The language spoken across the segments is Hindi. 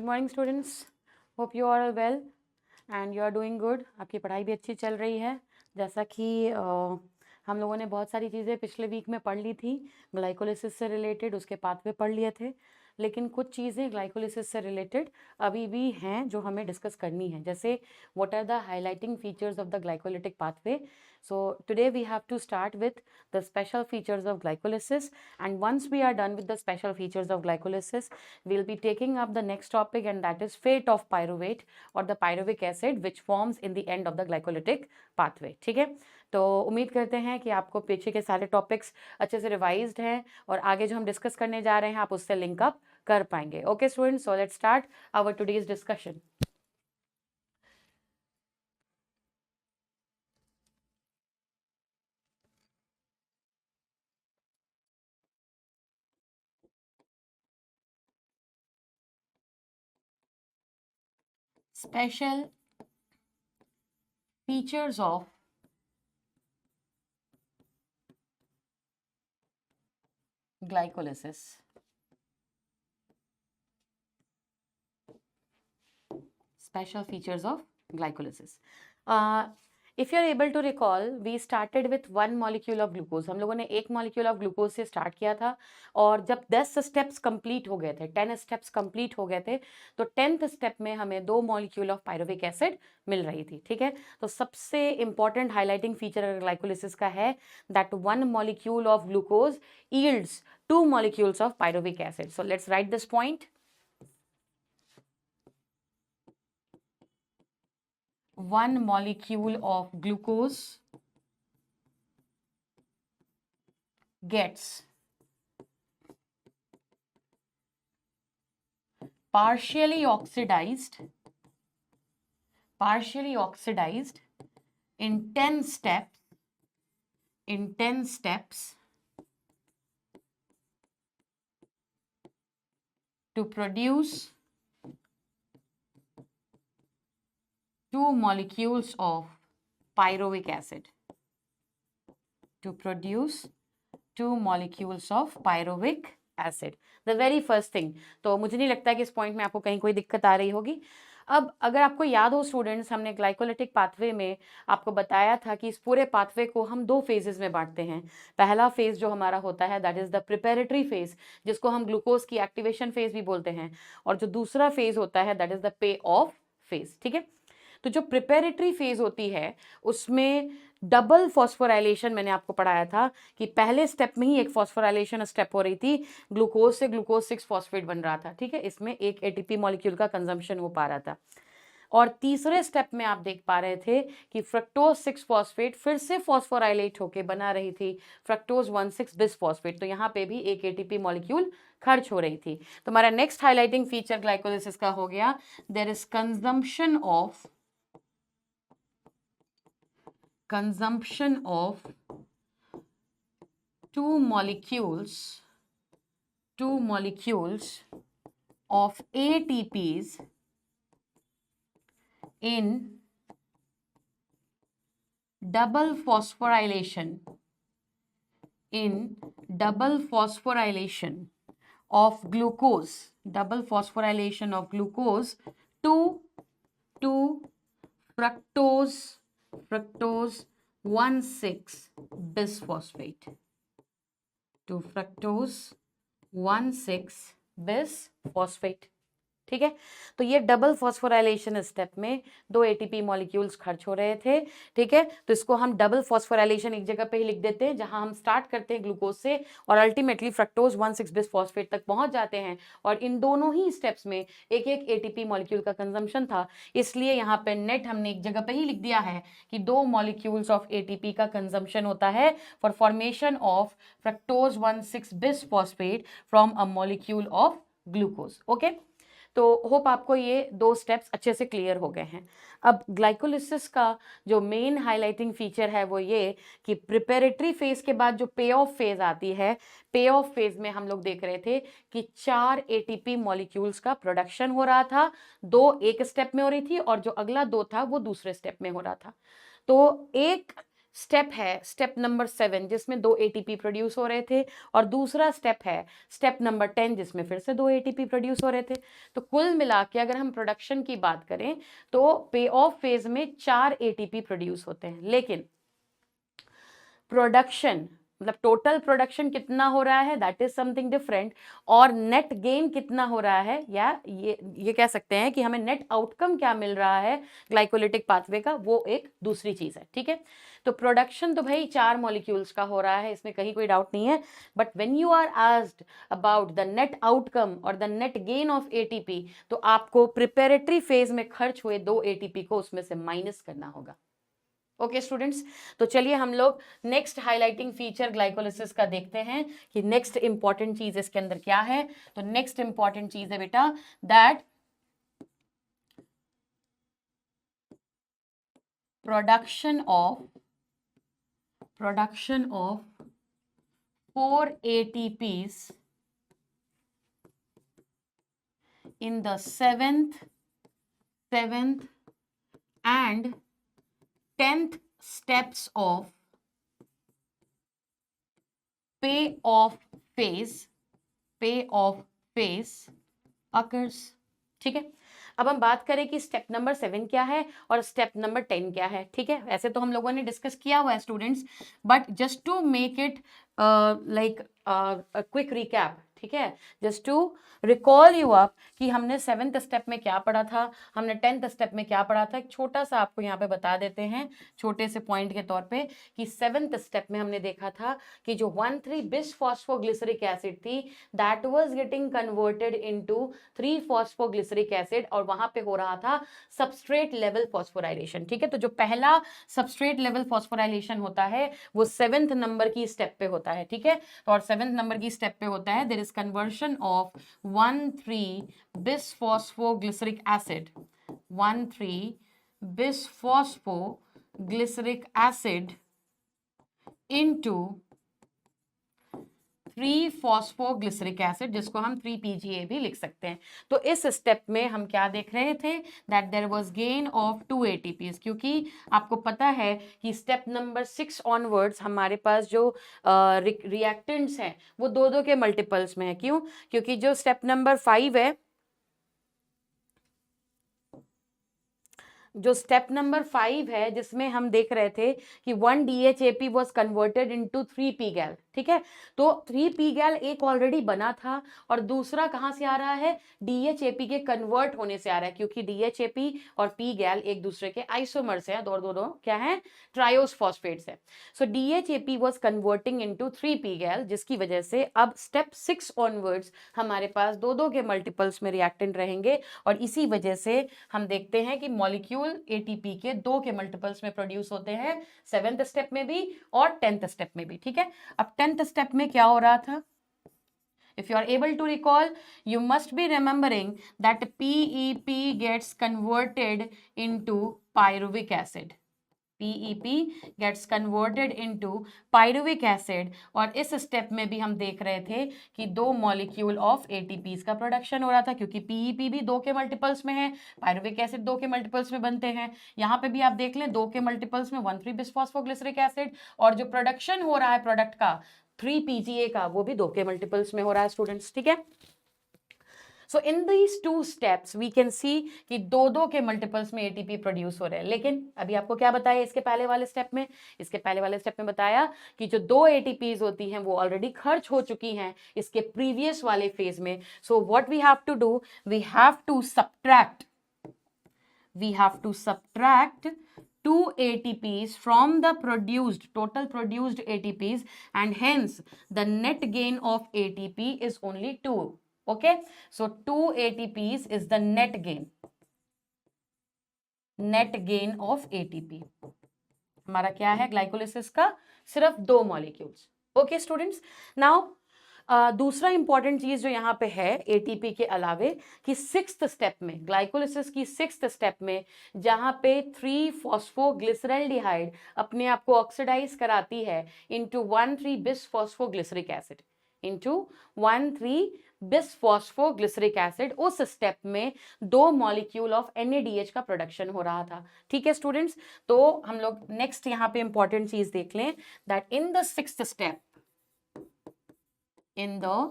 Morning students, hope you are well and you are doing good. आपकी पढ़ाई भी अच्छी चल रही है। जैसा कि हम लोगों ने बहुत सारी चीज़ें पिछले वीक में पढ़ ली थी, ग्लाइकोलिसिस से रिलेटेड उसके पाथवे पढ़ लिए थे, लेकिन कुछ चीज़ें ग्लाइकोलिसिस से रिलेटेड अभी भी हैं जो हमें डिस्कस करनी है। जैसे what are the highlighting features of the glycolytic pathway. So today we have to start with the special features of glycolysis, and once we are done with the special features of glycolysis, we'll be taking up the next topic, and that is fate of pyruvate or the pyruvic acid which forms in the end of the glycolytic pathway. ठीक है, तो उम्मीद करते हैं कि आपको पीछे के सारे टॉपिक्स अच्छे से रिवाइज्ड हैं और आगे जो हम डिस्कस करने जा रहे हैं आप उससे लिंक अप कर पाएंगे। Okay students, so let's start our today's discussion. Special features of glycolysis. Special features of glycolysis. If you are able to recall, we started with one molecule of glucose. हम लोगों ने एक molecule of glucose से start किया था और जब 10 steps complete हो गए थे, 10 steps complete हो गए थे, तो 10th step में हमें 2 molecule of pyruvic acid मिल रही थी। ठीक है, तो सबसे important highlighting feature glycolysis का है that one molecule of glucose yields 2 molecules of pyruvic acid. So let's write this point. One molecule of glucose gets partially oxidized in 10 steps to produce 2 molecules of pyruvic acid. To produce 2 molecules of pyruvic acid. The very first thing. तो मुझे नहीं लगता कि इस पॉइंट में आपको कहीं कोई दिक्कत आ रही होगी। अब अगर आपको याद हो स्टूडेंट्स, हमने ग्लाइकोलिटिक पाथवे में आपको बताया था कि इस पूरे पाथवे को हम 2 फेजेस में बांटते हैं। पहला फेज जो हमारा होता है that is the preparatory phase, जिसको हम ग्लूकोज की एक्टिवेशन फेज भी बोलते हैं, और जो दूसरा फेज होता है that is the pay of phase. ठीक है, तो जो प्रिपेरेटरी फेज होती है उसमें डबल फॉस्फोराइलेशन मैंने आपको पढ़ाया था कि पहले स्टेप में ही एक फॉस्फोराइलेशन स्टेप हो रही थी, ग्लूकोज से ग्लूकोज 6 फॉस्फेट बन रहा था। ठीक है, इसमें एक एटीपी मॉलिक्यूल का कंजम्पशन हो पा रहा था। और तीसरे स्टेप में आप देख पा रहे थे कि फ्रक्टोज 6 फॉस्फेट फिर से फॉस्फोराइलेट होके बना रही थी फ्रक्टोज 1,6 बिस फॉस्फेट, तो यहाँ पे भी एक एटीपी मॉलिक्यूल खर्च हो रही थी। तो हमारा नेक्स्ट हाईलाइटिंग फीचर ग्लाइकोलिसिस का हो गया, there is consumption of 2 molecules of ATPs in double phosphorylation of glucose, to fructose 1,6 bisphosphate, to fructose 1,6 bisphosphate। ठीक है, तो ये डबल फॉस्फोराइलेशन स्टेप में 2 एटीपी मॉलिक्यूल्स खर्च हो रहे थे। ठीक है, तो इसको हम डबल फॉस्फोराइलेशन एक जगह पे ही लिख देते हैं, जहां हम स्टार्ट करते हैं ग्लूकोज से और अल्टीमेटली फ्रक्टोज 1,6 बिस फॉस्फेट तक पहुंच जाते हैं, और इन दोनों ही स्टेप्स में एक एक एटीपी मॉलिक्यूल का कंजम्पशन था, इसलिए यहाँ पे नेट हमने एक जगह पे ही लिख दिया है कि 2 मॉलिक्यूल्स ऑफ एटीपी का कंजम्पशन होता है for formation of fructose 1,6 bis phosphate from a molecule of glucose. Okay, तो होप आपको ये 2 स्टेप्स अच्छे से क्लियर हो गए हैं। अब ग्लाइकोलिसिस का जो मेन हाइलाइटिंग फीचर है वो ये कि प्रिपेरेटरी फेज के बाद जो पे ऑफ फेज आती है, पे ऑफ फेज में हम लोग देख रहे थे कि 4 एटीपी मॉलिक्यूल्स का प्रोडक्शन हो रहा था, 2 एक स्टेप में हो रही थी और जो अगला 2 था वो दूसरे स्टेप में हो रहा था। तो एक स्टेप है स्टेप नंबर 7 जिसमें 2 एटीपी प्रोड्यूस हो रहे थे, और दूसरा स्टेप है स्टेप नंबर 10 जिसमें फिर से 2 एटीपी प्रोड्यूस हो रहे थे। तो कुल मिला के अगर हम प्रोडक्शन की बात करें तो पे ऑफ फेज में 4 एटीपी प्रोड्यूस होते हैं, लेकिन प्रोडक्शन मतलब टोटल प्रोडक्शन कितना हो रहा है दैट इज समथिंग डिफरेंट, और नेट गेन कितना हो रहा है, या ये कह सकते हैं कि हमें नेट आउटकम क्या मिल रहा है ग्लाइकोलिटिक पाथवे का, वो एक दूसरी चीज है। ठीक है, तो प्रोडक्शन तो भाई 4 मॉलिक्यूल्स का हो रहा है, इसमें कहीं कोई डाउट नहीं है, but when you are asked about the net outcome और the net gain of ATP, तो आपको प्रिपेरेटरी फेज में खर्च हुए 2 एटीपी को उसमें से माइनस करना होगा। ओके स्टूडेंट्स, तो चलिए हम लोग नेक्स्ट हाइलाइटिंग फीचर ग्लाइकोलिसिस का देखते हैं कि नेक्स्ट इंपॉर्टेंट चीज इसके अंदर क्या है। तो नेक्स्ट इंपॉर्टेंट चीज है बेटा that production of 4 ATPs in the 7th and 10th steps of payoff phase occurs। ठीक है, अब हम बात करें कि स्टेप नंबर 7 क्या है और स्टेप नंबर 10 क्या है। ठीक है, वैसे तो हम लोगों ने डिस्कस किया हुआ है students, but just to make it like quick recap, ठीक है, just to recall you up कि हमने 7th स्टेप में क्या पढ़ा था, हमने 10th स्टेप में क्या पढ़ा था। एक छोटा सा आपको यहाँ पे बता देते हैं छोटे से पॉइंट के तौर पे कि 7th स्टेप में हमने देखा था कि जो 1,3-बिसफॉस्फोग्लिसरिक एसिड थी that was getting converted into three phosphoglyceric acid, और वहां पे हो रहा था सबस्ट्रेट लेवल फॉस्फोराइलेशन। ठीक है, तो जो पहला सबस्ट्रेट लेवल फॉस्फोराइलेशन होता है वो 7th नंबर की स्टेप पे होता है। ठीक है, तो और 7th नंबर की स्टेप पे होता है there is conversion of one three bisphosphoglyceric acid one three bisphosphoglyceric acid into three phosphoglyceric acid, जिसको हम 3-PGA भी लिख सकते हैं। तो इस स्टेप में हम क्या देख रहे थे that there was gain of 2 ATPs, क्योंकि आपको पता है कि स्टेप नंबर 6 ऑनवर्ड्स हमारे पास जो रिएक्टेंट्स हैं वो 2-2 के मल्टीपल्स में है। क्यों? क्योंकि जो स्टेप नंबर 5 है, जो स्टेप नंबर 5 है जिसमें हम देख रहे थे कि 1 DHAP was converted into 3-PGAL। ठीक है, तो 3-PGAL एक ऑलरेडी बना था और दूसरा कहां से आ रहा है, DHAP के कन्वर्ट होने से आ रहा है, क्योंकि DHAP और PGAL एक दूसरे के आइसोमर्स हैं, दोनों क्या है, ट्रायोस फॉस्फेट्स है। सो DHAP was converting into 3-PGAL, जिसकी वजह से अब स्टेप 6 ऑनवर्ड्स हमारे पास 2-2 के मल्टीपल्स में रिएक्टेंट रहेंगे, और इसी वजह से हम देखते हैं कि मॉलिक्यूल एटीपी के 2 के मल्टीपल्स में प्रोड्यूस होते हैं 7th स्टेप में भी और 10th स्टेप में भी। ठीक है, अब 10th स्टेप में क्या हो रहा था, if you are able to recall, you must be remembering that PEP gets converted into pyruvic acid. PEP gets converted into pyruvic acid, और इस स्टेप में भी हम देख रहे थे कि 2 मॉलिक्यूल ऑफ ATPs का प्रोडक्शन हो रहा था, क्योंकि PEP भी 2 के मल्टीपल्स में है, पायरुविक एसिड 2 के मल्टीपल्स में बनते हैं। यहाँ पे भी आप देख लें 2 के मल्टीपल्स में 1,3-बिसफॉस्फोग्लिसरिक एसिड, और जो प्रोडक्शन हो रहा है प्रोडक्ट का 3-PGA का वो भी 2 के मल्टीपल्स में हो रहा है स्टूडेंट्स। ठीक है, so in these 2 steps we can see कि 2-2 के मल्टीपल्स में एटीपी प्रोड्यूस हो रहे हैं। लेकिन अभी आपको क्या बताया इसके पहले वाले स्टेप में, बताया कि जो 2 एटीपीज होती हैं वो ऑलरेडी खर्च हो चुकी हैं इसके प्रीवियस वाले फेज में। So what we have to do, we have to subtract 2 ATPs from the total produced ATPs, and hence the net gain of ATP is only 2. Okay, so 2 ATPs is the net gain of ATP। हमारा क्या है ग्लाइकोलिसिस का, सिर्फ 2 मॉलिक्यूल्स। ओके स्टूडेंट्स, नाउ दूसरा इंपॉर्टेंट चीज जो यहाँ पे है एटीपी के अलावे कि 6th स्टेप में, ग्लाइकोलिसिस की 6th स्टेप में, जहाँ पे 3-फॉस्फोग्लिसरल्डिहाइड अपने आप को ऑक्सीडाइज कराती है इनटू 1,3-बिसफॉस्फोग्लिसरिक एसिड, इंटू 1,3 बिसफॉस्फोग्लिसरिक एसिड। उस स्टेप में 2 मॉलिक्यूल ऑफ NaDH का प्रोडक्शन हो रहा था। ठीक है स्टूडेंट्स, तो हम लोग नेक्स्ट यहाँ पे इंपॉर्टेंट चीज देख लें, that in the sixth step, in the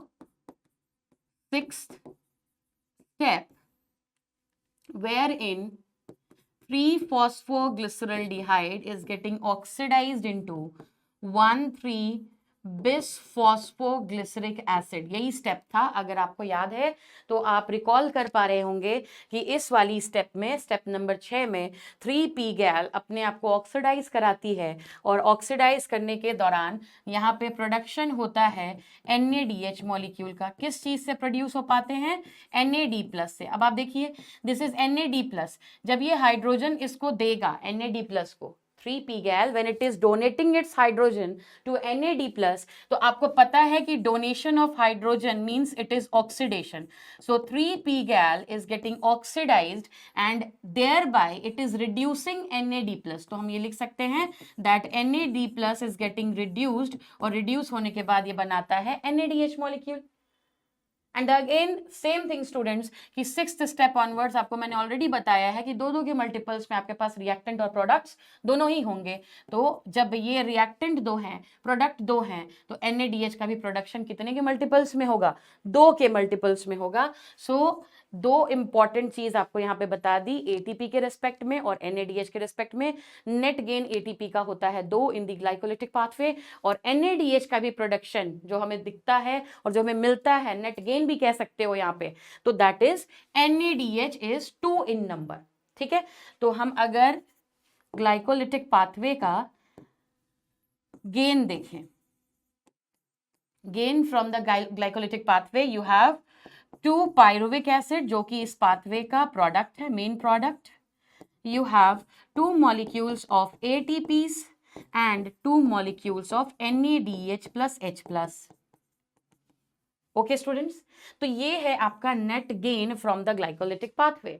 sixth step, wherein 3-phosphoglyceraldehyde is getting oxidized into 1,3 बिसफॉस्फोग्लिसरिक acid, यही स्टेप था। अगर आपको याद है तो आप रिकॉल कर पा रहे होंगे कि इस वाली स्टेप में, स्टेप नंबर 6 में 3p गैल अपने आप को ऑक्सीडाइज कराती है और ऑक्सीडाइज करने के दौरान यहाँ पे प्रोडक्शन होता है NaDH मॉलिक्यूल का। किस चीज से प्रोड्यूस हो पाते हैं? NAD+ से। अब आप देखिए, दिस इज NAD+। जब ये हाइड्रोजन इसको देगा NAD+ को, 3p गैल when it is donating its hydrogen to NAD+, तो आपको पता है कि donation of hydrogen means it is oxidation. So 3p गैल is getting oxidized and thereby it is reducing NAD+. तो हम ये लिख सकते हैं that NAD+ is getting reduced, और reduce होने के बाद ये बनाता है NADH molecule. And again same thing students कि सिक्स्थ स्टेप ऑनवर्ड्स आपको मैंने ऑलरेडी बताया है कि 2-2 के मल्टीपल्स में आपके पास रिएक्टेंट और प्रोडक्ट्स दोनों ही होंगे। तो जब ये रिएक्टेंट 2 हैं, प्रोडक्ट 2 हैं, तो NADH का भी प्रोडक्शन कितने के मल्टीपल्स में होगा? 2 के मल्टीपल्स में होगा। सो 2 इंपॉर्टेंट चीज आपको यहाँ पे बता दी, ATP के रेस्पेक्ट में और NADH के रेस्पेक्ट में। नेट गेन ATP का होता है 2 इन द ग्लाइकोलिटिक पाथवे, और NADH का भी प्रोडक्शन जो हमें दिखता है और जो हमें मिलता है, नेट गेन भी कह सकते हो यहाँ पे, तो that is NADH is 2 in number. ठीक है, तो हम अगर ग्लाइकोलिटिक पाथवे का गेन देखें, gain from the glycolytic pathway, you have 2 pyruvic acid जो कि इस पाथवे का प्रोडक्ट है, main product. You have 2 molecules of ATPs and 2 molecules of NADH+H+। Okay students, तो ये है आपका net gain from the glycolytic pathway.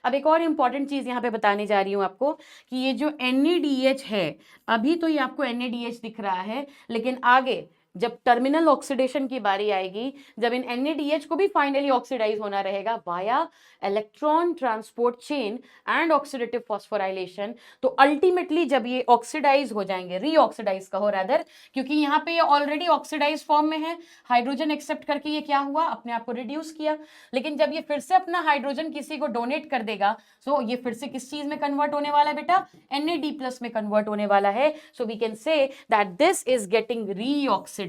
अब एक और इंपॉर्टेंट चीज यहां पे बताने जा रही हूं आपको कि ये जो NADH है, अभी तो ये आपको NADH दिख रहा है, लेकिन आगे जब टर्मिनल ऑक्सीडेशन की बारी आएगी, जब इन NADH को भी फाइनली ऑक्सीडाइज होना रहेगा via electron transport chain and oxidative phosphorylation, तो अल्टीमेटली जब ये ऑक्सीडाइज हो जाएंगे, रीऑक्सीडाइज कहो रादर, क्योंकि यहाँ पे ये ऑलरेडी ऑक्सीडाइज फॉर्म में है, हाइड्रोजन एक्सेप्ट करके ये क्या हुआ, अपने आप को रिड्यूस किया। लेकिन जब ये फिर से अपना हाइड्रोजन किसी को डोनेट कर देगा, सो ये फिर से किस चीज में कन्वर्ट होने वाला है बेटा? NAD+ में कन्वर्ट होने वाला है। So we can say that this is getting reoxidised,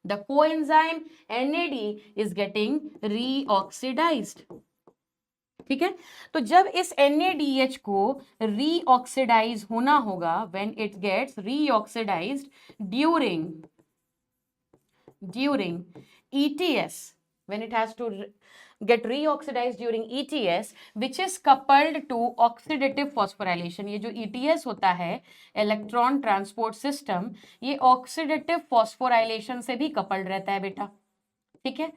the coenzyme NAD is getting reoxidized। ठीक है, तो जब इस NADH को रीऑक्सीडाइज होना होगा, when it gets reoxidized during ETS, when it has to get reoxidized during ETS, which is coupled to oxidative phosphorylation। ये जो ETS होता है, इलेक्ट्रॉन ट्रांसपोर्ट सिस्टम, ये ऑक्सीडेटिव फॉस्फोराइलेशन से भी कपल्ड रहता है बेटा। ठीक है,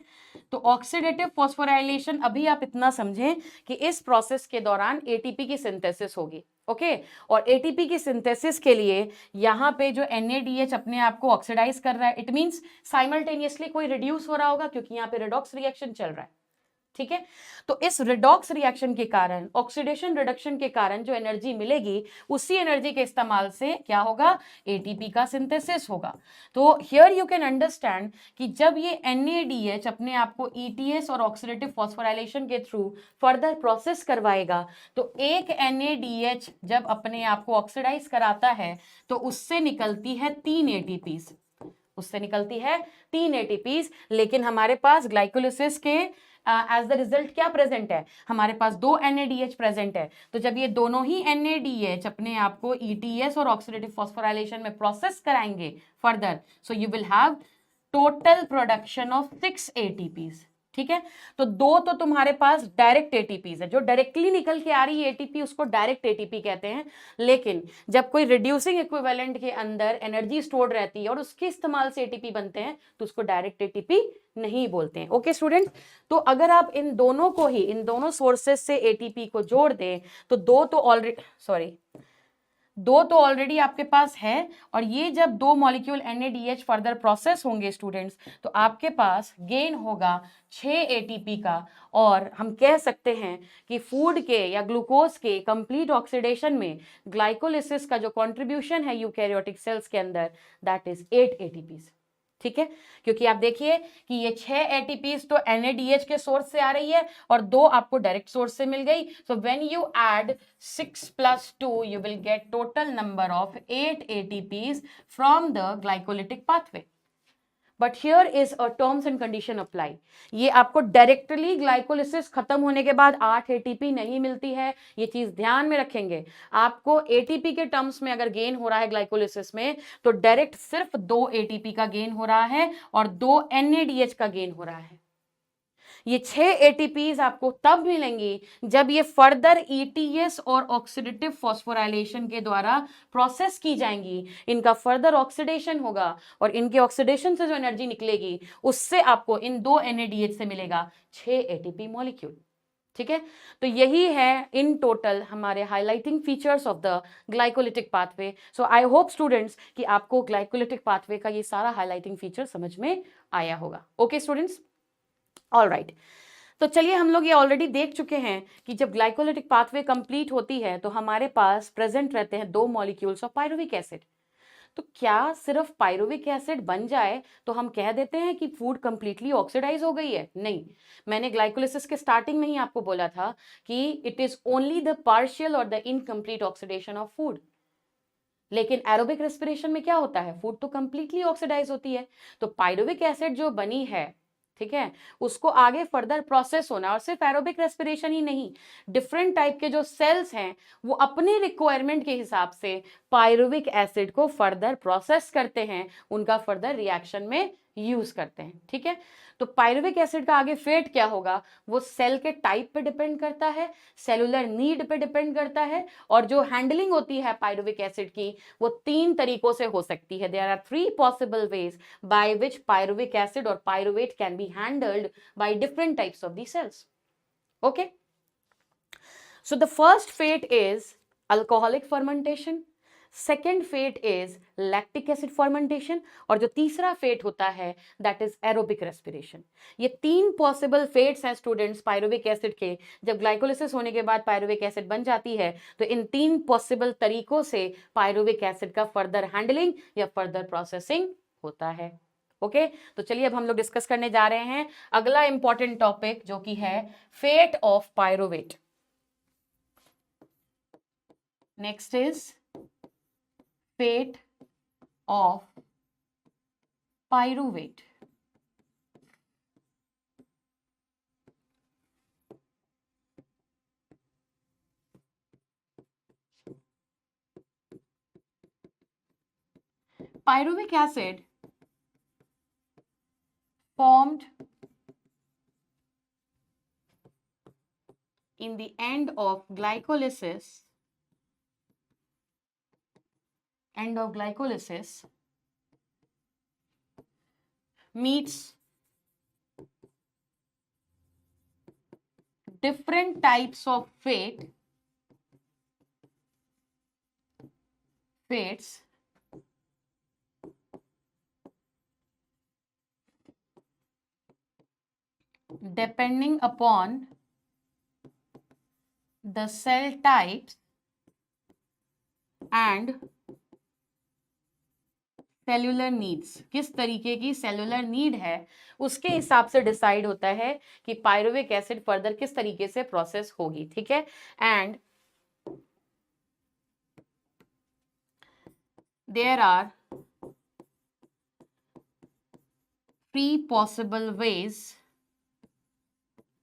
तो ऑक्सीडेटिव फॉस्फोराइलेशन, अभी आप इतना समझें कि इस प्रोसेस के दौरान ATP की सिंथेसिस होगी। ओके, और ATP की सिंथेसिस के लिए यहाँ पे जो NADH अपने आप को ऑक्सीडाइज कर रहा है, इट मींस साइमल्टेनियसली कोई रिड्यूस हो रहा होगा, क्योंकि यहाँ पे रिडॉक्स रिएक्शन चल रहा है। ठीक है, तो इस रिडॉक्स रिएक्शन के कारण, ऑक्सीडेशन रिडक्शन के कारण जो एनर्जी मिलेगी, उसी एनर्जी के इस्तेमाल से क्या होगा? ATP का सिंथेसिस होगा। तो हियर यू कैन अंडरस्टैंड कि जब ये NADH अपने आप को ETS और ऑक्सीडेटिव फॉस्फोराइलेशन के थ्रू फर्दर प्रोसेस करवाएगा, तो एक NADH जब अपने आप को ऑक्सीडाइज कराता है, तो उससे निकलती है 3 ATPs, उससे निकलती है 3 ATPs। लेकिन हमारे पास ग्लाइकोलिसिस के एज द रिजल्ट क्या प्रेजेंट है? हमारे पास 2 NADH प्रेजेंट है। तो जब ये दोनों ही NADH अपने आप को ETS और ऑक्सीडेटिव फॉस्फोराइलेशन में प्रोसेस कराएंगे further, so you will have total production of 6 ATPs। ठीक है, तो 2 तो तुम्हारे पास डायरेक्ट ATPs है, जो डायरेक्टली निकल के आ रही है ATP, उसको डायरेक्ट ATP कहते हैं। लेकिन जब कोई रिड्यूसिंग इक्विवेलेंट के अंदर एनर्जी स्टोर्ड रहती है और उसके इस्तेमाल से ATP बनते हैं, तो उसको डायरेक्ट ATP नहीं बोलते हैं। ओके स्टूडेंट, तो अगर आप इन दोनों को ही, इन दोनों सोर्सेस से ATP को जोड़ दें, तो 2 तो ऑलरेडी दो तो ऑलरेडी आपके पास है, और ये जब दो मॉलिक्यूल NADH फर्दर प्रोसेस होंगे स्टूडेंट्स, तो आपके पास गेन होगा 6 ATP का। और हम कह सकते हैं कि फूड के या ग्लूकोज के कंप्लीट ऑक्सीडेशन में ग्लाइकोलिसिस का जो कंट्रीब्यूशन है यूकैरियोटिक सेल्स के अंदर, दैट इज 8 ATPs। ठीक है, क्योंकि आप देखिए कि ये 6 ATPs तो NADH के सोर्स से आ रही है और 2 आपको डायरेक्ट सोर्स से मिल गई। So when you add 6 + 2 you will get total number of 8 ATPs from the glycolytic pathway. But here is a terms and condition apply. ये आपको डायरेक्टली ग्लाइकोलिसिस खत्म होने के बाद 8 ATP नहीं मिलती है, ये चीज ध्यान में रखेंगे। आपको ATP के टर्म्स में अगर गेन हो रहा है ग्लाइकोलिसिस में, तो डायरेक्ट सिर्फ 2 ATP का गेन हो रहा है और 2 NADH का गेन हो रहा है। ये 6 ATPs आपको तब मिलेंगी जब ये फर्दर ETS और ऑक्सीडेटिव फॉस्फोराइलेशन के द्वारा प्रोसेस की जाएंगी। इनका फर्दर ऑक्सीडेशन होगा और इनके ऑक्सीडेशन से जो एनर्जी निकलेगी उससे आपको इन 2 NADH से मिलेगा 6 ATP मॉलिक्यूल। ठीक है, तो यही है इन टोटल हमारे highlighting features of the glycolytic pathway. So I hope students कि आपको ग्लाइकोलिटिक पाथवे का ये सारा हाइलाइटिंग फीचर समझ में आया होगा। Okay students, all right. तो चलिए, हम लोग ये ऑलरेडी देख चुके हैं कि जब ग्लाइकोलिटिक पाथवे कंप्लीट होती है तो हमारे पास प्रेजेंट रहते हैं 2 मॉलिक्यूल्स ऑफ पायरुविक एसिड। तो क्या सिर्फ पायरुविक एसिड बन जाए तो हम कह देते हैं कि फूड कंप्लीटली ऑक्सीडाइज हो गई है? नहीं, मैंने ग्लाइकोलिसिस के स्टार्टिंग में ही आपको बोला था कि it is only the partial और the incomplete oxidation of food. लेकिन एरोबिक रेस्पिरेशन में क्या होता है? फूड तो कंप्लीटली ऑक्सीडाइज होती है। तो पायरुविक एसिड जो बनी है, ठीक है, उसको आगे फर्दर प्रोसेस होना, और सिर्फ एरोबिक रेस्पिरेशन ही नहीं, डिफरेंट टाइप के जो सेल्स हैं वो अपने रिक्वायरमेंट के हिसाब से पायरुविक एसिड को फर्दर प्रोसेस करते हैं, उनका फर्दर रिएक्शन में यूज करते हैं। ठीक है, तो पायरुविक एसिड का आगे फेट क्या होगा वो सेल के टाइप पे डिपेंड करता है, सेलुलर नीड पे डिपेंड करता है, और जो हैंडलिंग होती है पायरुविक एसिड की वो 3 तरीकों से हो सकती है। There are 3 possible ways by which pyruvic acid or pyruvate can be handled by different types of the cells. Okay, so the first fate is alcoholic fermentation, second fate is lactic acid fermentation, और जो तीसरा फेट होता है that is aerobic respiration. ये 3 पॉसिबल फेट्स हैं स्टूडेंट्स पायरुविक एसिड के। जब ग्लाइकोलिसिस होने के बाद पायरुविक एसिड बन जाती है तो इन 3 पॉसिबल तरीकों से पायरुविक एसिड का फर्दर हैंडलिंग या फर्दर प्रोसेसिंग होता है। ओके, तो चलिए अब हम लोग डिस्कस करने जा रहे हैं अगला इंपॉर्टेंट टॉपिक जो कि है fate of pyruvate. Next is fate of pyruvate. Pyruvic acid formed in the end of glycolysis meets different types of fates depending upon the cell types and cellular needs. किस तरीके की सेल्यूलर नीड है उसके हिसाब से डिसाइड होता है कि पायरुविक एसिड फर्दर किस तरीके से प्रोसेस होगी। ठीक है, and there are 3 possible ways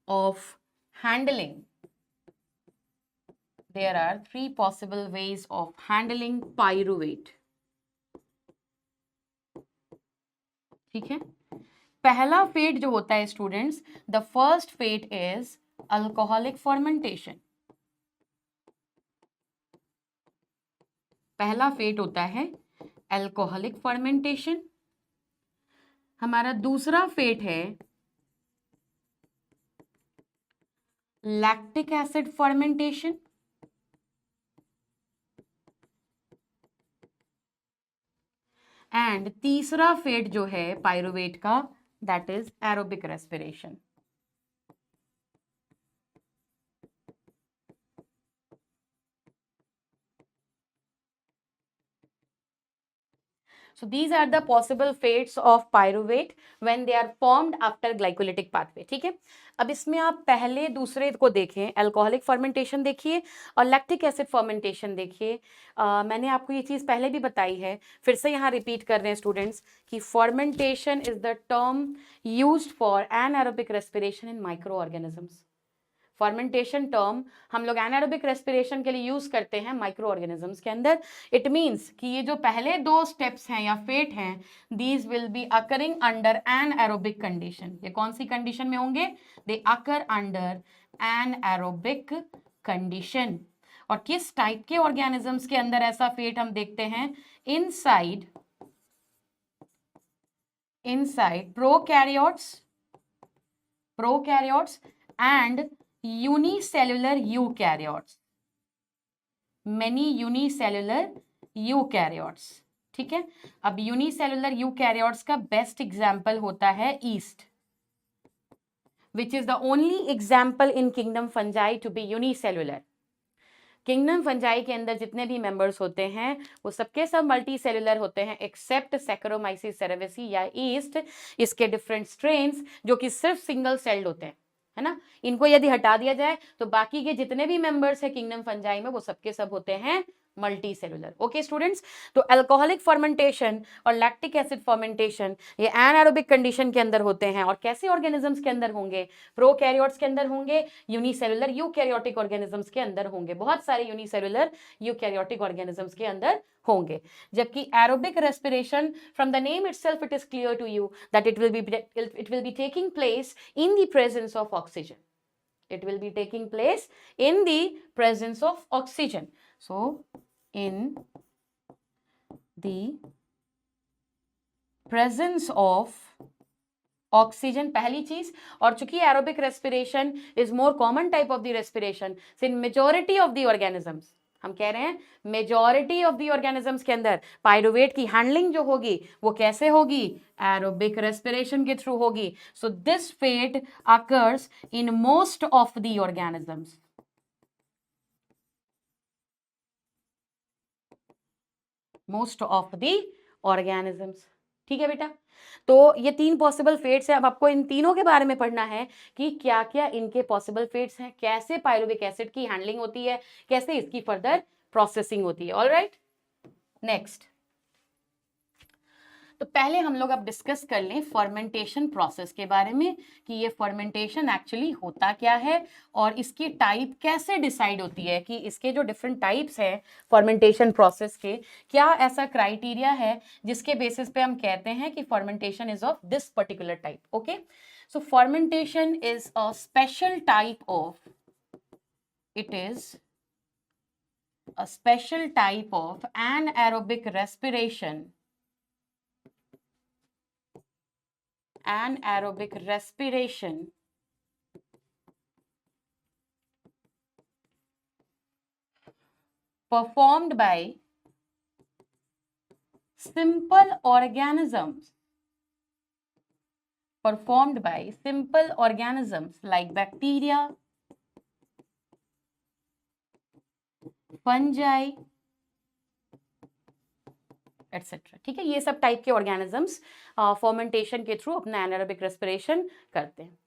of handling. There are 3 possible ways of handling pyruvate. ठीक है, पहला फेट जो होता है students, the first fate is alcoholic fermentation. पहला फेट होता है अल्कोहलिक फर्मेंटेशन। हमारा दूसरा फेट है लैक्टिक एसिड फर्मेंटेशन। एंड तीसरा फेट जो है पायरुवेट का, that is aerobic respiration. So these are the possible fates of pyruvate when they are formed after glycolytic pathway. ठीक है. अब इसमें आप पहले दूसरे को देखें, अल्कोहलिक फर्मेंटेशन देखिए और लैक्टिक एसिड फर्मेंटेशन देखिए. मैंने आपको ये चीज़ पहले भी बताई है, फिर से यहाँ रिपीट कर रहे हैं स्टूडेंट्स कि fermentation is the term used for anaerobic respiration in micro organisms. Fermentation term हम लोग एनारोबिक रेस्पिरेशन के लिए यूज करते हैं माइक्रो ऑर्गेनिजम्स के अंदर. इट मींस कि ये जो पहले दो स्टेप्स हैं या फेट हैं, these will be occurring under anaerobic condition. ये कौन सी कंडीशन में होंगे? They occur under anaerobic condition. और किस टाइप के ऑर्गेनिजम्स के अंदर ऐसा फेट हम देखते हैं? Inside prokaryotes and unicellular eukaryotes. Many unicellular eukaryotes. ठीक है. अब unicellular eukaryotes का बेस्ट एग्जाम्पल होता है yeast, which is the only example in kingdom fungi to be unicellular. Kingdom fungi के अंदर जितने भी मेंबर्स होते हैं वो सबके सब मल्टी सेलुलर होते हैं एक्सेप्ट सैकरोमाइसिस सेरेविसी या ईस्ट. इसके डिफरेंट स्ट्रेन्स जो कि सिर्फ सिंगल सेल्ड होते हैं, है ना. इनको यदि हटा दिया जाए तो बाकी के जितने भी मेंबर्स है किंगडम फंजाई में वो सबके सब होते हैं मल्टी सेलुलर. ओके स्टूडेंट्स, तो अल्कोहलिक फर्मेंटेशन और लैक्टिक एसिड फर्मेंटेशन ये एनारोबिक कंडीशन के अंदर होते हैं. और कैसे ऑर्गेनिजम्स के अंदर होंगे? प्रोकैरियोट्स के अंदर होंगे, यूनिसेलुलर यूकैरियोटिक ऑर्गेनिजम्स के अंदर होंगे. बहुत सारे यूनिसेलुलर यूकैरियोटिक ऑर्गेनिजम्स के अंदर होंगे. जबकि aerobic respiration, from the name itself it is clear to you that it will be taking place in the presence of oxygen. It will be taking place in the presence of oxygen. So in the presence of oxygen, पहली चीज. और चूंकि aerobic respiration is more common type of the respiration, so in majority of the organisms, हम कह रहे हैं मेजॉरिटी ऑफ द ऑर्गेनिजम्स के अंदर पायरुवेट की हैंडलिंग जो होगी वो कैसे होगी? एरोबिक रेस्पिरेशन के थ्रू होगी. So this fate occurs in most of the organisms. Most of the organisms. ठीक है बेटा. तो ये तीन पॉसिबल फेट्स हैं. अब आपको इन तीनों के बारे में पढ़ना है कि क्या क्या इनके पॉसिबल फेट्स हैं, कैसे पायरुविक एसिड की हैंडलिंग होती है, कैसे इसकी फर्दर प्रोसेसिंग होती है. All right, next. तो पहले हम लोग अब डिस्कस कर लें फर्मेंटेशन प्रोसेस के बारे में कि ये फर्मेंटेशन एक्चुअली होता क्या है और इसकी टाइप कैसे डिसाइड होती है, कि इसके जो डिफरेंट टाइप्स हैं फर्मेंटेशन प्रोसेस के, क्या ऐसा क्राइटेरिया है जिसके बेसिस पे हम कहते हैं कि fermentation is of this particular type. Okay, so fermentation is a special type of, it is a special type of anaerobic respiration, anaerobic respiration performed by simple organisms, performed by simple organisms like bacteria, fungi, etcetera. ठीक है, ये सब टाइप के ऑर्गेनिजम्स फर्मेंटेशन के थ्रू अपना एनारोबिक रेस्पिरेशन करते हैं.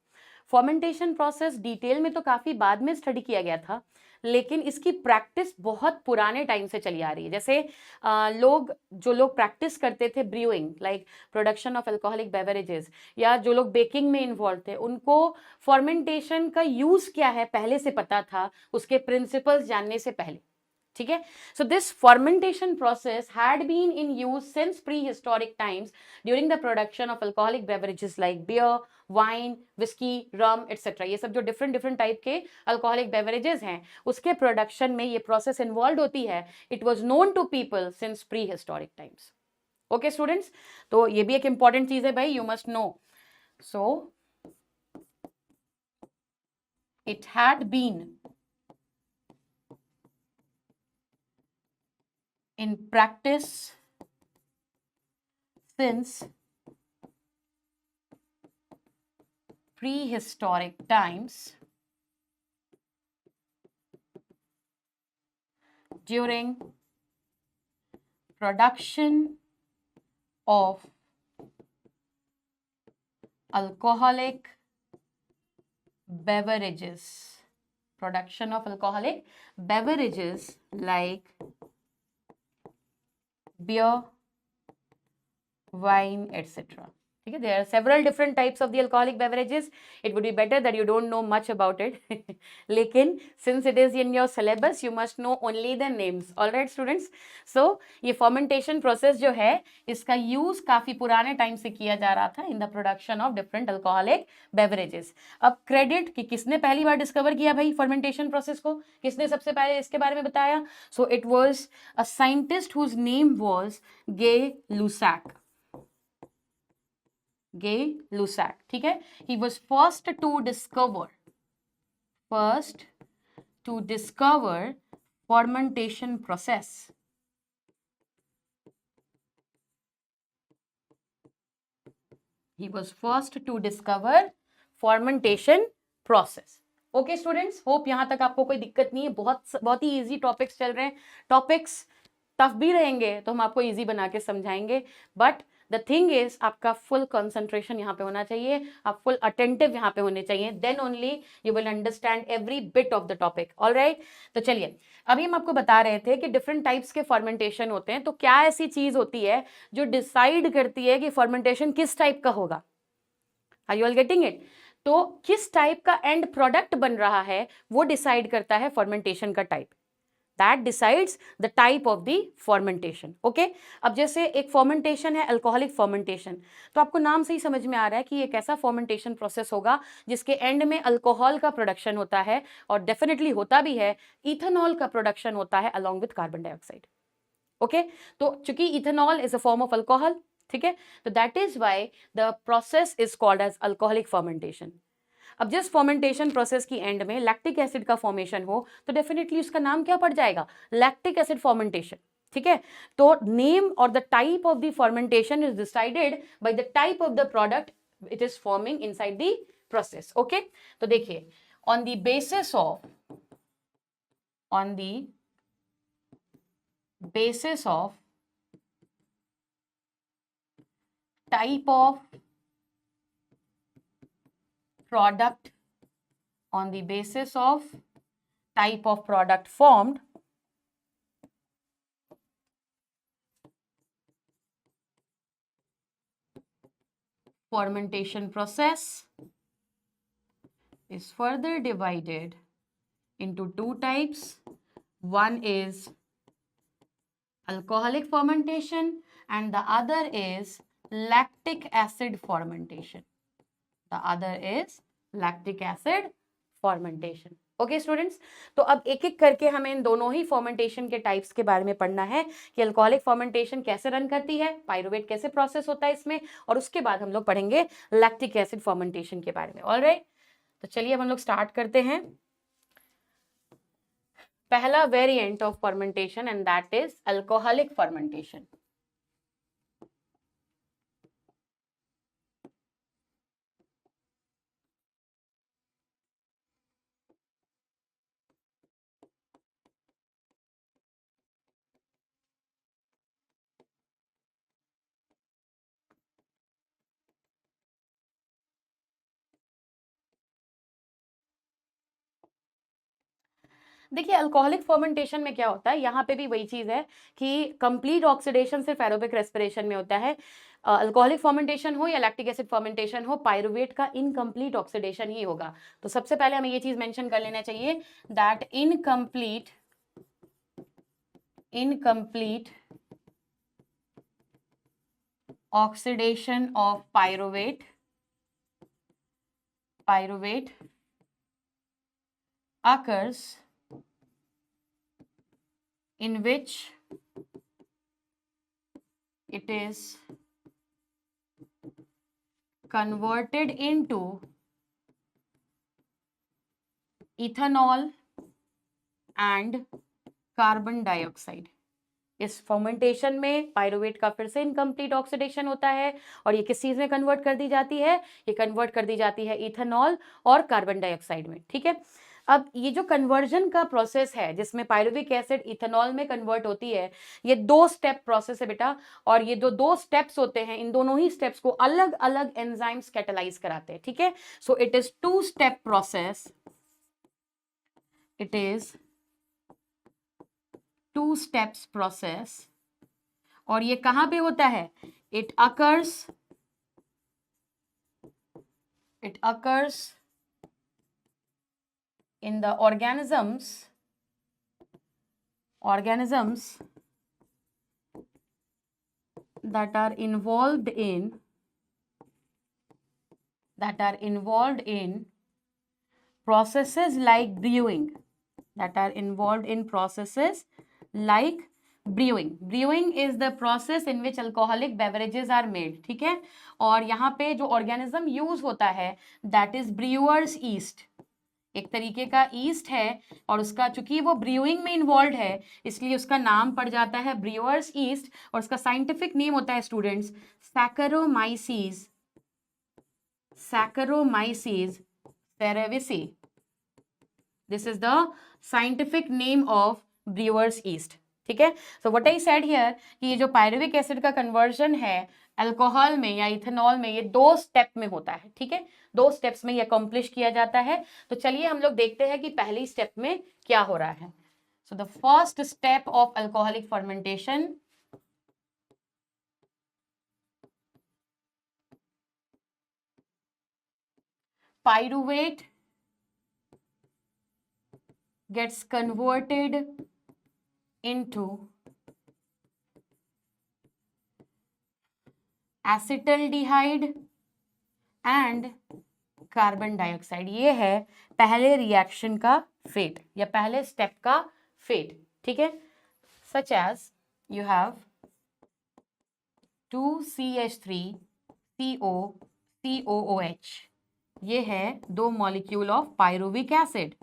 फर्मेंटेशन प्रोसेस डिटेल में तो काफी बाद में स्टडी किया गया था, लेकिन इसकी प्रैक्टिस बहुत पुराने टाइम से चली आ रही है. जैसे जो लोग प्रैक्टिस करते थे brewing, like production of alcoholic beverages, या जो लोग बेकिंग में इन्वॉल्व थे, उनको फर्मेंटेशन का यूज क्या है पहले से पता था, उसके प्रिंसिपल्स जानने से पहले. ठीक है, so this fermentation process had been in use since prehistoric times during the production of alcoholic beverages like beer, wine, whisky, rum etcetera. ये सब जो डिफरेंट टाइप के अल्कोहलिक बेवरेजेस हैं उसके प्रोडक्शन में ये प्रोसेस इन्वॉल्व होती है. It was known to people since prehistoric times. Okay students, तो ये भी एक इंपॉर्टेंट चीज है भाई, you must know. So it had been in practice since prehistoric times, during production of alcoholic beverages, like beer, wine, etc. Okay, there are several different types of the alcoholic beverages. It would be better that you don't know much about it. Lekin since it is in your syllabus, you must know only the names. All right, students. So ये fermentation process जो है, इसका use काफी पुराने टाइम से किया जा रहा था in the production of different alcoholic beverages. अब credit कि किसने पहली बार discover किया भाई fermentation process को, किसने सबसे पहले इसके बारे में बताया? So it was a scientist whose name was Gay-Lussac. Gay-Lussac, ठीक है? He was first to discover fermentation process. He was first to discover fermentation process. Okay students, hope यहां तक आपको कोई दिक्कत नहीं है. बहुत ही इजी टॉपिक्स चल रहे हैं. टॉपिक्स टफ भी रहेंगे तो हम आपको इजी बना के समझाएंगे, बट द थिंग इज आपका फुल कंसंट्रेशन यहाँ पे होना चाहिए, आप फुल अटेंटिव यहाँ पे होने चाहिए, then only you will understand every bit of the topic. Alright, तो चलिए, अभी हम आपको बता रहे थे कि डिफरेंट टाइप्स के फर्मेंटेशन होते हैं. तो क्या ऐसी चीज होती है जो डिसाइड करती है कि फर्मेंटेशन किस टाइप का होगा? Are you all getting it? तो किस टाइप का एंड प्रोडक्ट बन रहा है वो डिसाइड करता है फर्मेंटेशन का type. That decides the type of the fermentation. Okay? अब जैसे एक fermentation है alcoholic fermentation, तो आपको नाम से ही समझ में आ रहा है कि एक ऐसा fermentation process होगा जिसके एंड में अल्कोहल का प्रोडक्शन होता है, और डेफिनेटली होता भी है, इथेनॉल का प्रोडक्शन होता है along with carbon dioxide. Okay, तो चूंकि ethanol is a form of alcohol, ठीक है, तो that is why the process is called as alcoholic fermentation. अब जिस फर्मेंटेशन प्रोसेस की एंड में लैक्टिक एसिड का फॉर्मेशन हो तो डेफिनेटली उसका नाम क्या पड़ जाएगा? Lactic acid fermentation. ठीक है, तो नेम और the type of the fermentation is decided by the type of the product it is forming inside the process. Okay, तो देखिए, on the basis of type of product, on the basis of type of product formed, fermentation process is further divided into two types. One is alcoholic fermentation and the other is lactic acid fermentation. Okay students, तो अब एक एक करके हमें इन दोनों ही फर्मेंटेशन के टाइप्स के बारे में पढ़ना है कि अल्कोहलिक फर्मेंटेशन कैसे रन करती है, पाइरुवेट कैसे प्रोसेस होता है इसमें, और उसके बाद हम लोग पढ़ेंगे लैक्टिक एसिड फर्मेंटेशन के बारे में. ऑलराइट, तो चलिए अब हम लोग स्टार्ट करते हैं. पहला variant of fermentation and that is alcoholic fermentation. देखिए, अल्कोहलिक फर्मेंटेशन में क्या होता है, यहाँ पे भी वही चीज है कि कंप्लीट ऑक्सीडेशन सिर्फ एरोबिक रेस्पिरेशन में होता है. अल्कोहलिक फर्मेंटेशन हो या लैक्टिक एसिड फर्मेंटेशन हो, पाइरुवेट का इनकम्प्लीट ऑक्सीडेशन ही होगा. तो सबसे पहले हमें ये चीज मेंशन कर लेना चाहिए that incomplete oxidation of pyruvate occurs in which it is converted into ethanol and carbon dioxide. इस फर्मेंटेशन में पायरुवेट का फिर से इनकम्प्लीट ऑक्सीडेशन होता है और ये किस चीज में कन्वर्ट कर दी जाती है, ये कन्वर्ट कर दी जाती है इथेनॉल और कार्बन डाइऑक्साइड में। ठीक है, अब ये जो कन्वर्जन का प्रोसेस है जिसमें पायरुविक एसिड इथेनॉल में कन्वर्ट होती है, ये 2 स्टेप प्रोसेस है बेटा, और ये जो 2 स्टेप्स होते हैं, इन दोनों ही स्टेप्स को अलग अलग एंजाइम्स कैटालाइज कराते हैं। ठीक है, so it is 2 step process, it is 2 steps process, और ये कहां पे होता है, it occurs in the organisms that are involved in processes like brewing, brewing is the process in which alcoholic beverages are made। ठीक है, और यहाँ पे जो ऑर्गेनिज्म यूज होता है दैट इज ब्रूअर्स ईस्ट, एक तरीके का ईस्ट है, और उसका चूंकि वो ब्रूइंग में इन्वॉल्व है इसलिए उसका नाम पड़ जाता है ब्रूअर्स ईस्ट, और उसका साइंटिफिक नेम होता है students Saccharomyces cerevisiae। This is the scientific name of brewers yeast. ठीक है, so what I said here कि ये जो पायरुविक एसिड का कन्वर्जन है अल्कोहल में या इथेनॉल में, ये 2 स्टेप में होता है। ठीक है, 2 स्टेप्स में ये अकम्प्लिश किया जाता है। तो चलिए हम लोग देखते हैं कि पहली स्टेप में क्या हो रहा है। So the first step of alcoholic fermentation, pyruvate gets converted into acetaldehyde and carbon dioxide. ये है पहले रिएक्शन का फेट या पहले स्टेप का फेट। ठीक है, such as you have 2CH3COCOOH, ये है 2 molecule of pyruvic acid.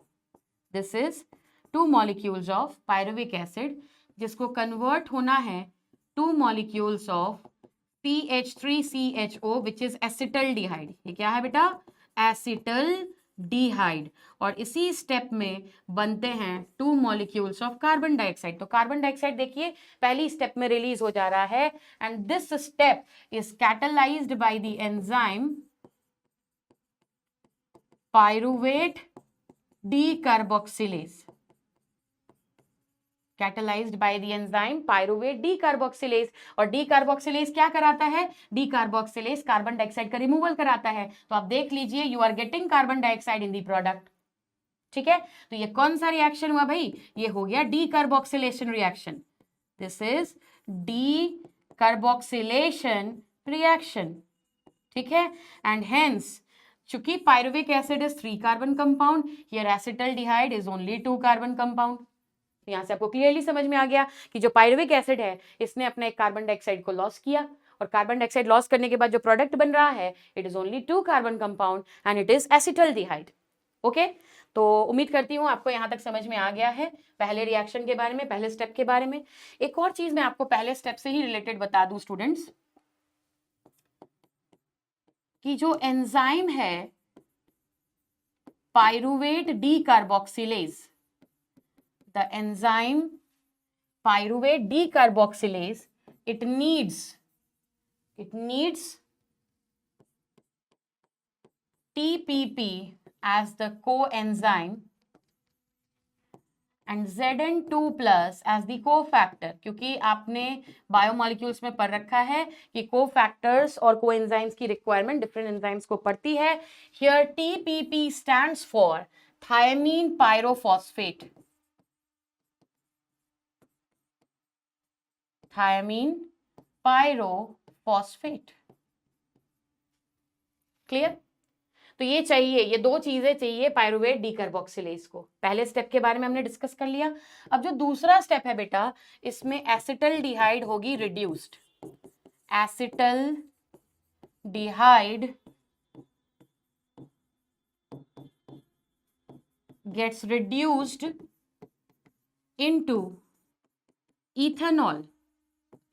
This is 2 molecules of pyruvic acid जिसको कन्वर्ट होना है 2 molecules of CH3CHO which is acetaldehyde. ये क्या है बेटा, एसिटल्डिहाइड, और इसी स्टेप में बनते हैं 2 मॉलिक्यूल्स ऑफ कार्बन डाइऑक्साइड। तो कार्बन डाइऑक्साइड देखिए पहली स्टेप में रिलीज हो जा रहा है, and this step is catalysed by the enzyme pyruvate decarboxylase, catalysed by the enzyme pyruvate decarboxylase. और डीकार्बोक्सिलेज क्या कराता है, डीकार्बोक्सिलेज कार्बन डाइऑक्साइड का रिमूवल कराता है। तो आप देख लीजिए you are getting carbon dioxide in the product. ठीक है, तो ये कौन सा रिएक्शन हुआ भाई, ये हो गया decarboxylation reaction. This is decarboxylation reaction. ठीक है, एंड हेंस चूंकि pyruvic acid is 3 carbon compound, here acetaldehyde is only 2 carbon compound. यहां से आपको क्लियरली समझ में आ गया कि जो पायरुविक एसिड है इसने अपने कार्बन डाइऑक्साइड को लॉस किया, और कार्बन डाइऑक्साइड लॉस करने के बाद जो प्रोडक्ट बन रहा है it is only 2 carbon compound and it is acetaldehyde. Okay, तो उम्मीद करती हूँ आपको यहां तक समझ में आ गया है पहले रिएक्शन के बारे में, पहले स्टेप के बारे में। एक और चीज मैं आपको पहले स्टेप से ही रिलेटेड बता दूं स्टूडेंट्स, कि जो एंजाइम है pyruvate decarboxylase, the enzyme pyruvate decarboxylase, it needs TPP as the coenzyme and Zn2 plus as the cofactor। क्योंकि आपने बायोमोलिक्यूल्स में पढ़ रखा है कि कोफैक्टर्स और कोएंजाइम्स की रिक्वायरमेंट डिफरेंट एंजाइम्स को पड़ती है। Here TPP stands for thiamine pyrophosphate, thiamine pyrophosphate। Clear, तो ये चाहिए, ये 2 चीजें चाहिए पायरुवेट डीकार्बोक्सिलेज को। पहले स्टेप के बारे में हमने डिस्कस कर लिया। अब जो दूसरा स्टेप है बेटा, इसमें एसिटल्डिहाइड होगी reduced, acetaldehyde gets reduced into ethanol.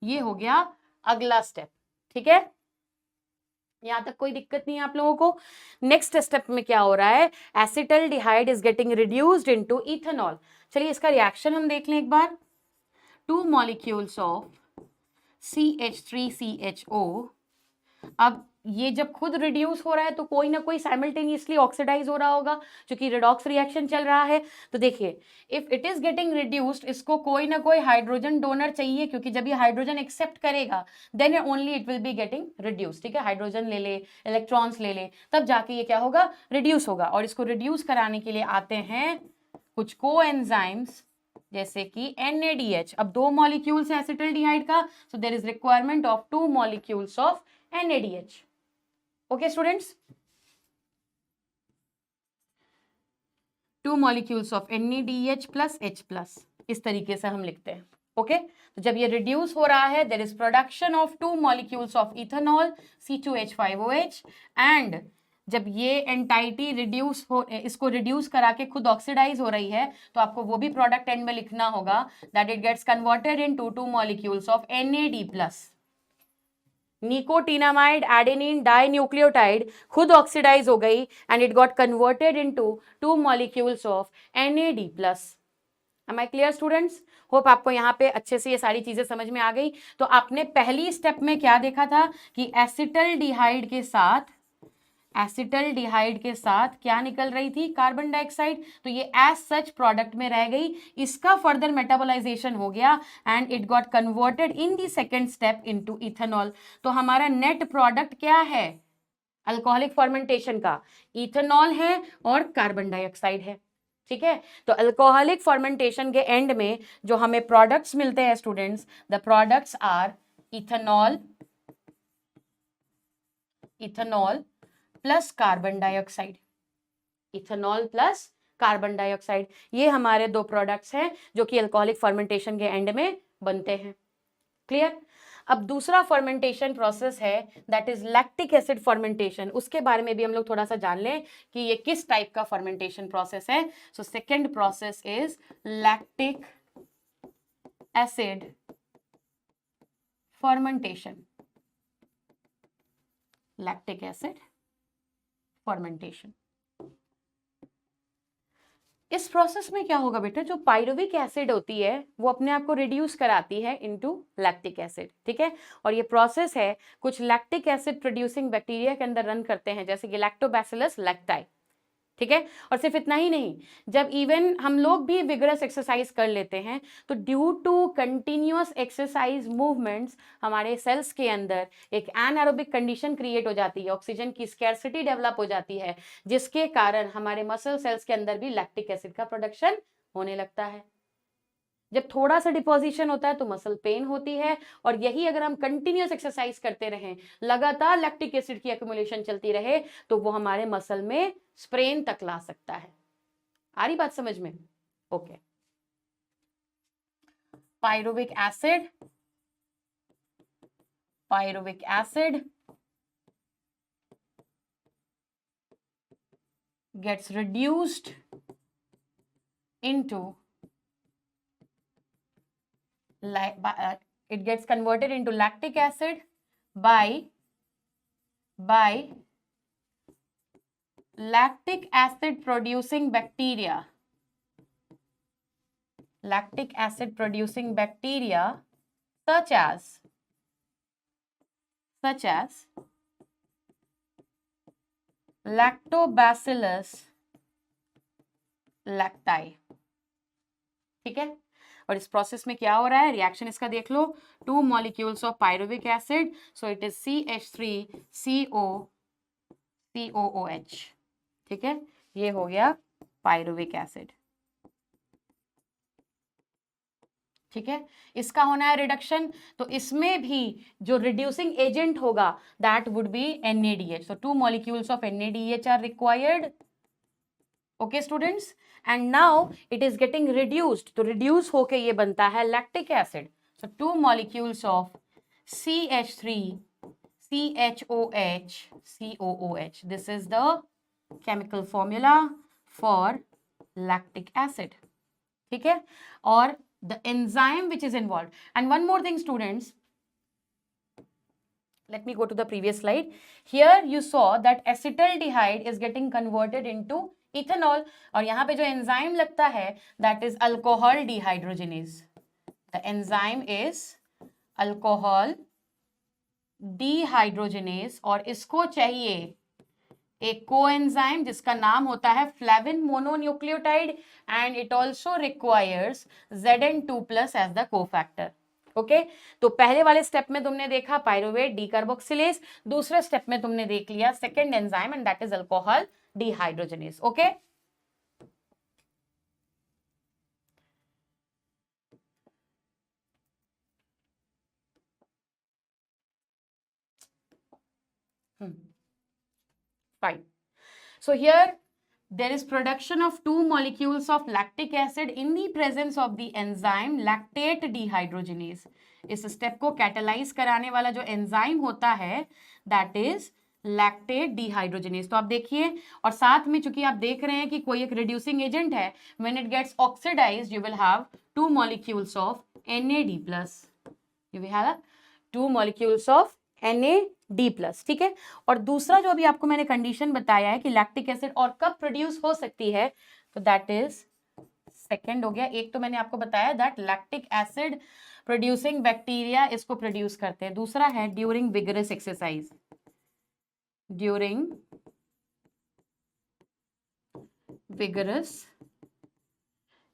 ये हो गया अगला स्टेप, ठीक है, यहां तक कोई दिक्कत नहीं है आप लोगों को। नेक्स्ट स्टेप में क्या हो रहा है, acetaldehyde is getting reduced into ethanol. चलिए इसका रिएक्शन हम देख लें एक बार। 2 मॉलिक्यूल्स ऑफ CH3CHO। अब ये जब खुद रिड्यूस हो रहा है तो कोई ना कोई साइमल्टेनियसली ऑक्सीडाइज हो रहा होगा, क्योंकि रिडॉक्स रिएक्शन चल रहा है। तो देखिए, if it is getting reduced, इसको कोई ना कोई हाइड्रोजन डोनर चाहिए, क्योंकि जब ये हाइड्रोजन एक्सेप्ट करेगा then only it will be getting reduce. ठीक है, हाइड्रोजन ले ले, इलेक्ट्रॉन्स ले ले, तब जाके ये क्या होगा, रिड्यूस होगा। और इसको रिड्यूस कराने के लिए आते हैं कुछ कोएंजाइम्स, जैसे कि NADH। अब 2 मॉलिक्यूल्स है एसिटल्डिहाइड का, so there is requirement of 2 molecules of NADH। Okay students, 2 molecules of NADH plus H plus, इस तरीके से हम लिखते हैं। ओके, तो जब ये रिड्यूस हो रहा है, there is production of 2 molecules of ethanol C2H5OH। And जब ये एंटाइटी रिड्यूस हो, इसको रिड्यूस करा के खुद ऑक्सीडाइज हो रही है, तो आपको वो भी प्रोडक्ट एंड में लिखना होगा, that it gets converted into 2 molecules of NAD plus. Nicotinamide adenine dinucleotide खुद ऑक्सीडाइज हो गई and it got converted into 2 molecules of NAD plus. Am I clear students? Hope आपको यहाँ पे अच्छे से ये सारी चीजें समझ में आ गई। तो आपने पहली स्टेप में क्या देखा था कि एसिटल्डिहाइड के साथ क्या निकल रही थी, कार्बन डाइऑक्साइड। तो ये एज सच प्रोडक्ट में रह गई, इसका फर्दर मेटाबोलाइजेशन हो गया and it got converted in the second step into ethanol. तो हमारा नेट प्रोडक्ट क्या है अल्कोहलिक फर्मेंटेशन का, इथेनॉल है और कार्बन डाइऑक्साइड है। ठीक है, तो अल्कोहलिक फर्मेंटेशन के एंड में जो हमें प्रोडक्ट्स मिलते हैं students, the products are ethanol plus carbon dioxide. Ethanol plus carbon dioxide, ये हमारे 2 प्रोडक्ट्स हैं जो कि अल्कोहलिक फर्मेंटेशन के एंड में बनते हैं। क्लियर? अब दूसरा फर्मेंटेशन प्रोसेस है that is lactic acid fermentation. उसके बारे में भी हम लोग थोड़ा सा जान लें कि ये किस टाइप का फर्मेंटेशन प्रोसेस है। So second process is lactic acid fermentation. Lactic acid fermentation, इस प्रोसेस में क्या होगा बेटा, जो पाइरुविक एसिड होती है वो अपने आप को रिड्यूस कराती है इनटू लैक्टिक एसिड। ठीक है, और ये प्रोसेस है कुछ लैक्टिक एसिड प्रोड्यूसिंग बैक्टीरिया के अंदर रन करते हैं, जैसे कि लैक्टोबैसिलस लैक्टाई। ठीक है, और सिर्फ इतना ही नहीं, जब इवन हम लोग भी विगरस एक्सरसाइज कर लेते हैं तो due to continuous exercise movements हमारे सेल्स के अंदर एक एनारोबिक कंडीशन क्रिएट हो जाती है, ऑक्सीजन की स्कैर्सिटी डेवलप हो जाती है, जिसके कारण हमारे मसल सेल्स के अंदर भी लैक्टिक एसिड का प्रोडक्शन होने लगता है। जब थोड़ा सा डिपोजिशन होता है तो मसल पेन होती है, और यही अगर हम कंटिन्यूअस एक्सरसाइज करते रहें, लगातार लैक्टिक एसिड की एक्युमुलेशन चलती रहे, तो वो हमारे मसल में स्प्रेन तक ला सकता है। आ रही बात समझ में? Okay, pyruvic acid gets reduced into it gets converted into lactic acid by lactic acid producing bacteria. Lactic acid producing bacteria such as lactobacillus lacti। ठीक है, और इस प्रोसेस में क्या हो रहा है, रिएक्शन इसका देख लो, 2 molecules of pyruvic acid, so it is CH3COOH। ठीक है, ये हो गया पाइरुविक एसिड। ठीक है, इसका होना है रिडक्शन, तो इसमें भी जो रिड्यूसिंग एजेंट होगा दैट वुड बी NADH। सो 2 molecules of NADH are required. Okay students, and now it is getting reduced, तो रिड्यूस होके ये बनता है lactic acid. So 2 molecules of CH3CHOH, this is the chemical formula for lactic acid. ठीक है, और the enzyme which is involved. And one more thing, students, let me go to the previous slide. Here you saw that acetaldehyde is getting converted into ethanol, और यहाँ पे जो enzyme लगता है that is alcohol dehydrogenase. The enzyme is alcohol dehydrogenase, और इसको चाहिए एक कोएंजाइम जिसका नाम होता है flavin mononucleotide, and it also requires Zn2+ as the cofactor. Okay, तो पहले वाले स्टेप में तुमने देखा पायरुवेट डीकार्बोक्सिलेज, दूसरे स्टेप में तुमने देख लिया second enzyme and that is alcohol dehydrogenase. Okay, fine. So here there is production of 2 molecules of lactic acid in the presence of the enzyme lactate dehydrogenase. इस स्टेप को कैटेलाइज कराने वाला जो एंजाइम होता है दैट इज लैक्टेट डिहाइड्रोजनेज. तो आप देखिए, और साथ में चूंकि आप देख रहे हैं कि कोई एक रिड्यूसिंग एजेंट है, when it gets oxidised you will have 2 molecules of NAD+. You will have 2 molecules of NAD+. ठीक है, और दूसरा जो अभी आपको मैंने कंडीशन बताया है कि लैक्टिक एसिड और कब प्रोड्यूस हो सकती है, तो दैट इज सेकेंड हो गया. एक तो मैंने आपको बताया that lactic acid producing bacteria इसको प्रोड्यूस करते हैं. दूसरा है during vigorous exercise. During vigorous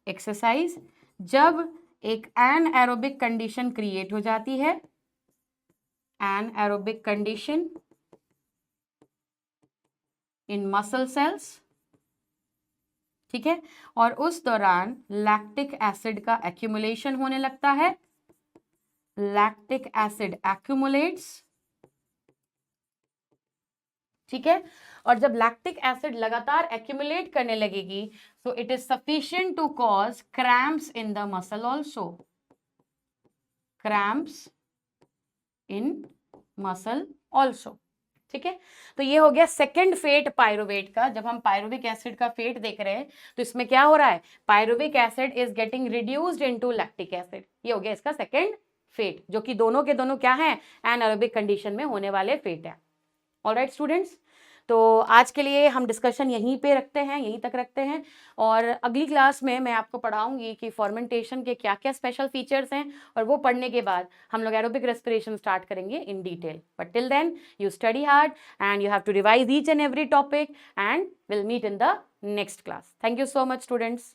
exercise जब एक एनएरोबिक कंडीशन क्रिएट हो जाती है, anaerobic condition in muscle cells, ठीक है, और उस दौरान लैक्टिक एसिड का एक्यूमुलेशन होने लगता है. लैक्टिक एसिड एक्यूमुलेट्स, ठीक है, और जब लैक्टिक एसिड लगातार एक्यूमुलेट करने लगेगी तो it is sufficient to cause cramps in the muscle also. Cramps in muscle also. ठीक है, तो ये हो गया सेकेंड फेट पायरुवेट का. जब हम पायरुविक एसिड का फेट देख रहे हैं तो इसमें क्या हो रहा है, pyruvic acid is getting reduced into lactic acid. ये हो गया इसका सेकेंड फेट, जो कि दोनों के दोनों क्या है, एनारोबिक कंडीशन में होने वाले फेट है. ऑलराइट स्टूडेंट्स, तो आज के लिए हम डिस्कशन यहीं पे रखते हैं, यहीं तक रखते हैं, और अगली क्लास में मैं आपको पढ़ाऊंगी कि फॉर्मेंटेशन के क्या क्या स्पेशल फीचर्स हैं, और वो पढ़ने के बाद हम लोग एरोबिक रेस्पिरेशन स्टार्ट करेंगे in detail. But till then you study hard and you have to revise each and every topic, and will meet in the next class. Thank you so much students.